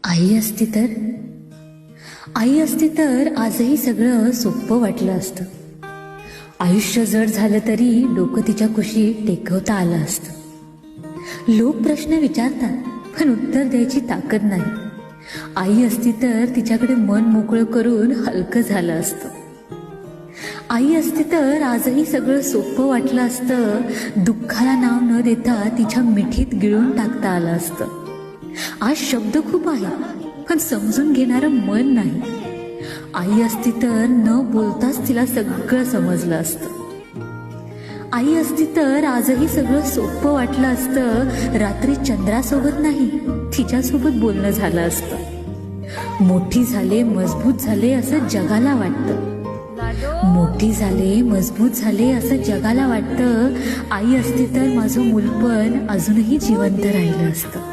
आई असती तर आई असती तर आजही सगळं सोपं वाटलं असतं. आयुष्य जड झालं तरी डोकं तिच्या कुशीत टेकवता आलं असतं. लोक प्रश्न विचारतात पण उत्तर द्यायची ताकद नाही. आई असती तर तिच्याकडे मन मोकळं करून हलकं झालं असतं. आई असती तर आजही सगळं सोपं वाटलं असतं. दुःखाला नाव न देता तिच्या मिठीत गिळून टाकता आलं असतं. आज शब्द खूप आहे पण समजून घेणारं मन नाही. आई असती तर न बोलताच तिला सगळं समजलं असतं. आई असती तर आजही सगळं सोपं वाटलं असतं. रात्री चंद्रासोबत नाही तिच्यासोबत बोलणं झालं असतं. मोठी झाले मजबूत झाले असं जगाला वाटतं. मोठी झाले मजबूत झाले असं जगाला वाटतं. आई असती तर माझं मूलपण अजूनही जिवंत राहिलं असतं.